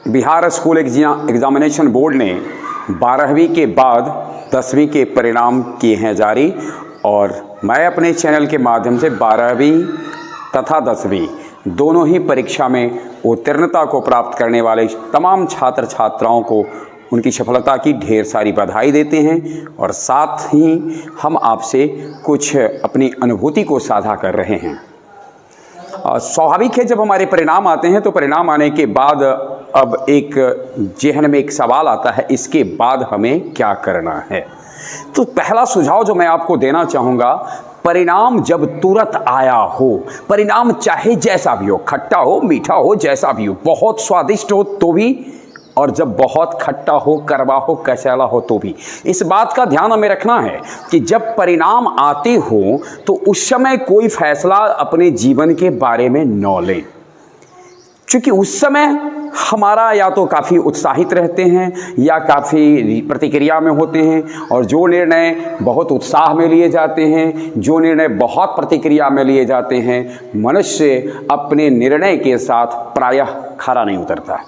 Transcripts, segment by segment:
Bihar school examination board ने 12वीं के बाद 10वीं के परिणाम किए हैं जारी और मैं अपने चैनल के माध्यम से 12वीं तथा 10वीं दोनों ही परीक्षा में उत्तीर्णता को प्राप्त करने वाले तमाम छात्र छात्राओं को उनकी सफलता की ढेर सारी बधाई देते हैं और साथ ही हम आपसे कुछ अपनी अनुभूति को साझा कर रहे हैं। स्वाभाविक है, जब हमारे परिणाम आते हैं तो परिणाम आने के बाद अब एक ज़हन में एक सवाल आता है, इसके बाद हमें क्या करना है। तो पहला सुझाव जो मैं आपको देना चाहूँगा, परिणाम जब तुरंत आया हो, परिणाम चाहे जैसा भी हो, खट्टा हो मीठा हो जैसा भी हो, बहुत स्वादिष्ट हो तो भी और जब बहुत खट्टा हो, कड़वा हो, कचैला हो तो भी, इस बात का ध्यान हमें रखना है कि जब परिणाम आते हो तो उस समय कोई फैसला अपने जीवन के बारे में न लें, क्योंकि उस समय हमारा या तो काफ़ी उत्साहित रहते हैं या काफ़ी प्रतिक्रिया में होते हैं और जो निर्णय बहुत उत्साह में लिए जाते हैं, जो निर्णय बहुत प्रतिक्रिया में लिए जाते हैं, मनुष्य अपने निर्णय के साथ प्रायः खरा नहीं उतरता।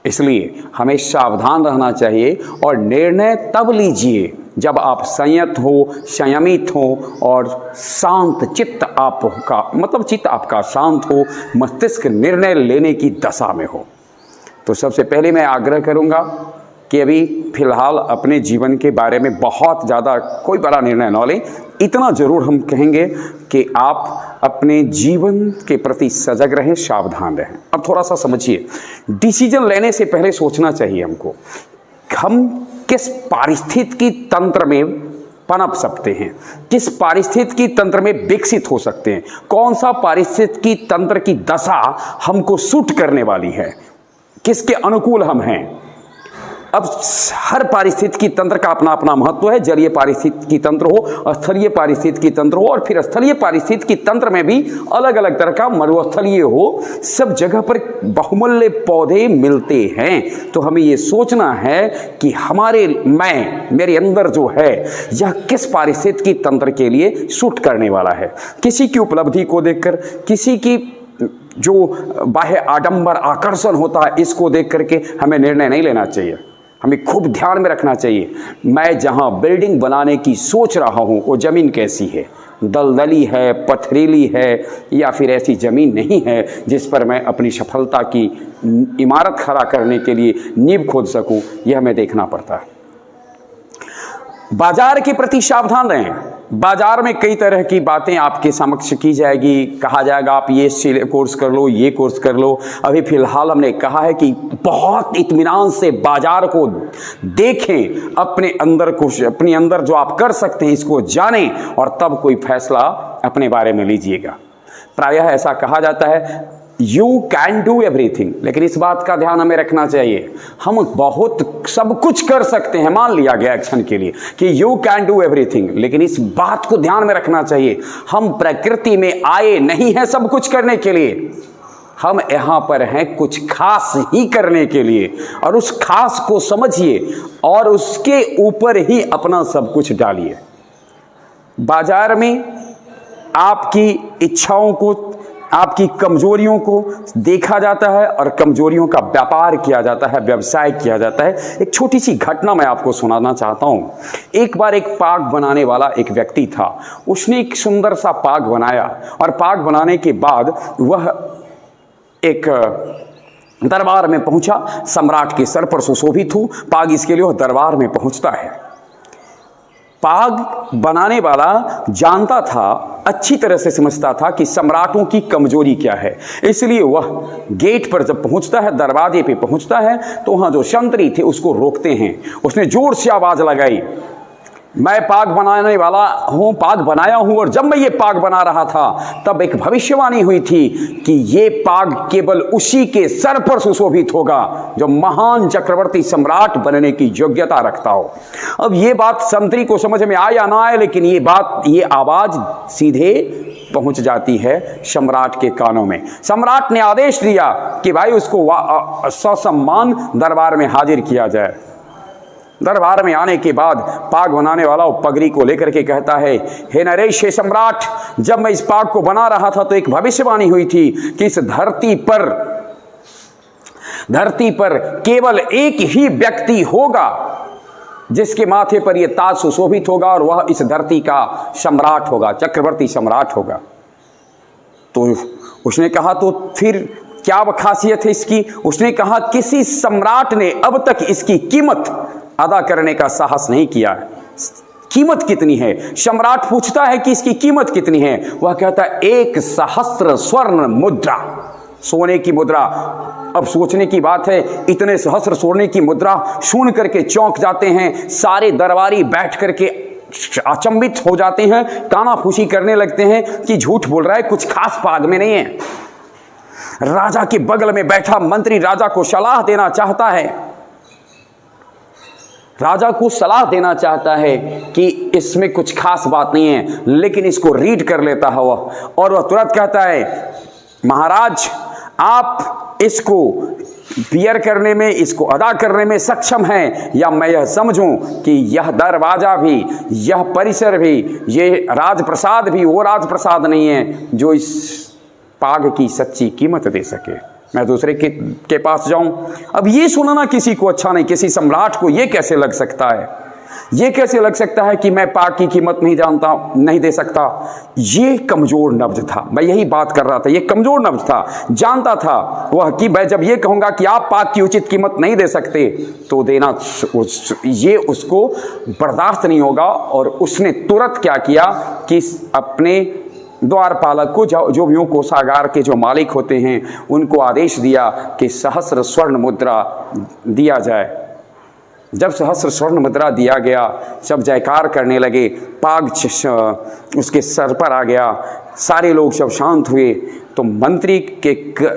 इसलिए हमें सावधान रहना चाहिए और निर्णय तब लीजिए जब आप संयमित हो और शांत चित्त आपका, मतलब चित्त आपका शांत हो, मस्तिष्क निर्णय लेने की दशा में हो। तो सबसे पहले मैं आग्रह करूंगा कि अभी फिलहाल अपने जीवन के बारे में बहुत ज़्यादा कोई बड़ा निर्णय न लें। इतना ज़रूर हम कहेंगे कि आप अपने जीवन के प्रति सजग रहें, सावधान रहें। अब थोड़ा सा समझिए, डिसीजन लेने से पहले सोचना चाहिए हमको, हम किस पारिस्थितिकी तंत्र में पनप सकते हैं, किस पारिस्थितिकी तंत्र में विकसित हो सकते हैं, कौन सा पारिस्थितिकी तंत्र की दशा हमको सूट करने वाली है, किसके अनुकूल हम हैं। अब हर पारिस्थितिकी तंत्र का अपना अपना महत्व है। जलीय पारिस्थितिकी तंत्र हो, स्थलीय पारिस्थितिकी तंत्र हो और फिर स्थलीय पारिस्थितिकी तंत्र में भी अलग अलग तरह का, मरुस्थलीय हो, सब जगह पर बहुमूल्य पौधे मिलते हैं। तो हमें ये सोचना है कि मेरे अंदर जो है यह किस पारिस्थितिकी तंत्र के लिए सूट करने वाला है। किसी की उपलब्धि को देखकर, किसी की जो बाह्य आडंबर आकर्षण होता है, इसको देख करके हमें निर्णय नहीं लेना चाहिए। हमें खूब ध्यान में रखना चाहिए, मैं जहां बिल्डिंग बनाने की सोच रहा हूं वो ज़मीन कैसी है, दलदली है, पथरीली है या फिर ऐसी ज़मीन नहीं है जिस पर मैं अपनी सफलता की इमारत खड़ा करने के लिए नींव खोद सकूं, यह हमें देखना पड़ता है। बाजार के प्रति सावधान रहें। बाजार में कई तरह की बातें आपके समक्ष की जाएगी, कहा जाएगा आप ये कोर्स कर लो, ये कोर्स कर लो। अभी फिलहाल हमने कहा है कि बहुत इत्मीनान से बाजार को देखें, अपने अंदर जो आप कर सकते हैं इसको जानें और तब कोई फैसला अपने बारे में लीजिएगा। प्रायः ऐसा कहा जाता है यू कैन डू एवरीथिंग, लेकिन इस बात का ध्यान हमें रखना चाहिए, हम बहुत सब कुछ कर सकते हैं, मान लिया गया क्षण के लिए कि यू कैन डू एवरीथिंग, लेकिन इस बात को ध्यान में रखना चाहिए हम प्रकृति में आए नहीं हैं सब कुछ करने के लिए, हम यहाँ पर हैं कुछ खास ही करने के लिए और उस खास को समझिए और उसके ऊपर ही अपना सब कुछ डालिए। बाजार में आपकी इच्छाओं को, आपकी कमजोरियों को देखा जाता है और कमजोरियों का व्यापार किया जाता है, व्यवसाय किया जाता है। एक छोटी सी घटना मैं आपको सुनाना चाहता हूँ। एक बार एक पाग बनाने वाला एक व्यक्ति था, उसने एक सुंदर सा पाग बनाया और पाग बनाने के बाद वह एक दरबार में पहुंचा, सम्राट के सर पर सुशोभित हो पाग, इसके लिए वह दरबार में पहुंचता है। पाग बनाने वाला जानता था, अच्छी तरह से समझता था कि सम्राटों की कमजोरी क्या है, इसलिए वह गेट पर जब पहुंचता है, दरवाजे पे पहुंचता है, तो वहां जो संतरी थे उसको रोकते हैं। उसने जोर से आवाज लगाई, मैं पाग बनाने वाला हूं, पाग बनाया हूं और जब मैं ये पाग बना रहा था तब एक भविष्यवाणी हुई थी कि ये पाग केवल उसी के सर पर सुशोभित होगा जो महान चक्रवर्ती सम्राट बनने की योग्यता रखता हो। अब ये बात संतरी को समझ में आए या ना आए, लेकिन ये आवाज सीधे पहुंच जाती है सम्राट के कानों में। सम्राट ने आदेश दिया कि भाई उसको ससम्मान दरबार में हाजिर किया जाए। दरबार में आने के बाद पाग बनाने वाला वो पगड़ी को लेकर के कहता है, हे नरेश, हे सम्राट, जब मैं इस पाग को बना रहा था तो एक भविष्यवाणी हुई थी कि इस धरती पर धरती पर केवल एक ही व्यक्ति होगा जिसके माथे पर यह ताज सुशोभित होगा और वह इस धरती का सम्राट होगा, चक्रवर्ती सम्राट होगा। तो उसने कहा तो फिर क्या खासियत है इसकी? उसने कहा किसी सम्राट ने अब तक इसकी कीमत अदा करने का साहस नहीं किया। कीमत कितनी है? सम्राट पूछता है कि इसकी कीमत कितनी है? वह कहता है 1,000 स्वर्ण मुद्रा, सोने की मुद्रा। अब सोचने की बात है, इतने सहस्र सोने की मुद्रा सुन करके चौंक जाते हैं सारे दरबारी, बैठ करके अचंभित हो जाते हैं, कानाफूसी करने लगते हैं कि झूठ बोल रहा है, कुछ खास पाग में नहीं है। राजा के बगल में बैठा मंत्री राजा को सलाह देना चाहता है, राजा को सलाह देना चाहता है कि इसमें कुछ खास बात नहीं है, लेकिन इसको रीड कर लेता है वह, और वह तुरंत कहता है महाराज आप इसको बियर करने में, इसको अदा करने में सक्षम हैं, या मैं यह समझूं कि यह दरवाजा भी, यह परिसर भी, ये राजप्रसाद भी वो राजप्रसाद नहीं है जो इस पाग की सच्ची कीमत दे सके। मैं दूसरे के पास जाऊं? अब ये सुनना किसी को अच्छा नहीं, किसी सम्राट को ये कैसे लग सकता है, ये कैसे लग सकता है कि मैं पाग की कीमत नहीं जानता, नहीं दे सकता। ये कमजोर नब्ज था, मैं यही बात कर रहा था, ये कमजोर नब्ज था। जानता था वह कि मैं जब ये कहूंगा कि आप पाग की उचित कीमत नहीं दे सकते तो देना ये उसको बर्दाश्त नहीं होगा। और उसने तुरंत क्या किया कि अपने द्वारपालक को, जो भी कोषागार के जो मालिक होते हैं, उनको आदेश दिया कि 1,000 स्वर्ण मुद्रा दिया जाए। जब 1,000 स्वर्ण मुद्रा दिया गया, सब जयकार करने लगे, पाग उसके सर पर आ गया, सारे लोग सब शांत हुए। तो मंत्री के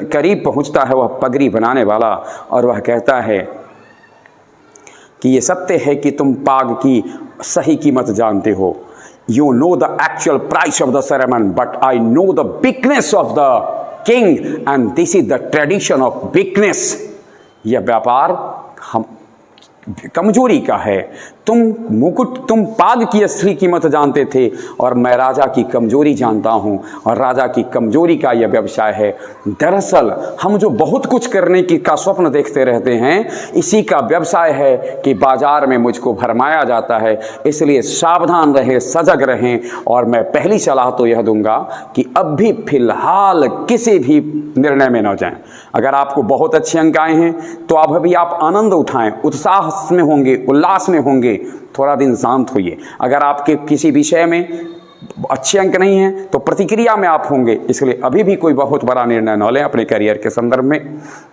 करीब पहुंचता है वह पगड़ी बनाने वाला, और वह कहता है कि ये सत्य है कि तुम पाग की सही कीमत जानते हो। You know the actual price of the ceremony, but I know the bigness of the king, and this is the tradition of bigness. यह व्यापार हम कमजोरी का है। तुम मुकुट, तुम पाग की असली कीमत जानते थे, और मैं राजा की कमजोरी जानता हूं, और राजा की कमजोरी का यह व्यवसाय है। दरअसल हम जो बहुत कुछ करने की का स्वप्न देखते रहते हैं, इसी का व्यवसाय है कि बाजार में मुझको भरमाया जाता है। इसलिए सावधान रहें, सजग रहें। और मैं पहली सलाह तो यह दूंगा कि अब भी फिलहाल किसी भी निर्णय में न जाएं। अगर आपको बहुत अच्छे अंक आए हैं तो अब अभी आप आनंद उठाएं, उत्साह में होंगे, उल्लास में होंगे, थोड़ा दिन शांत होइए। अगर आपके किसी विषय में अच्छे अंक नहीं हैं तो प्रतिक्रिया में आप होंगे। इसलिए अभी भी कोई बहुत बड़ा निर्णय न लें अपने करियर के संदर्भ में,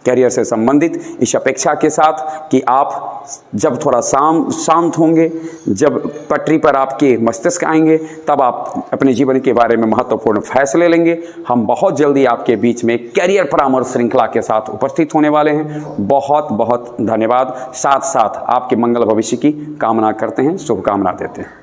करियर से संबंधित, इस अपेक्षा के साथ कि आप जब थोड़ा शांत होंगे, जब पटरी पर आपके मस्तिष्क आएंगे, तब आप अपने जीवन के बारे में महत्वपूर्ण फैसले लेंगे। हम बहुत जल्दी आपके बीच में करियर परामर्श श्रृंखला के साथ उपस्थित होने वाले हैं। बहुत बहुत धन्यवाद। साथ साथ आपके मंगल भविष्य की कामना करते हैं, शुभकामना देते हैं।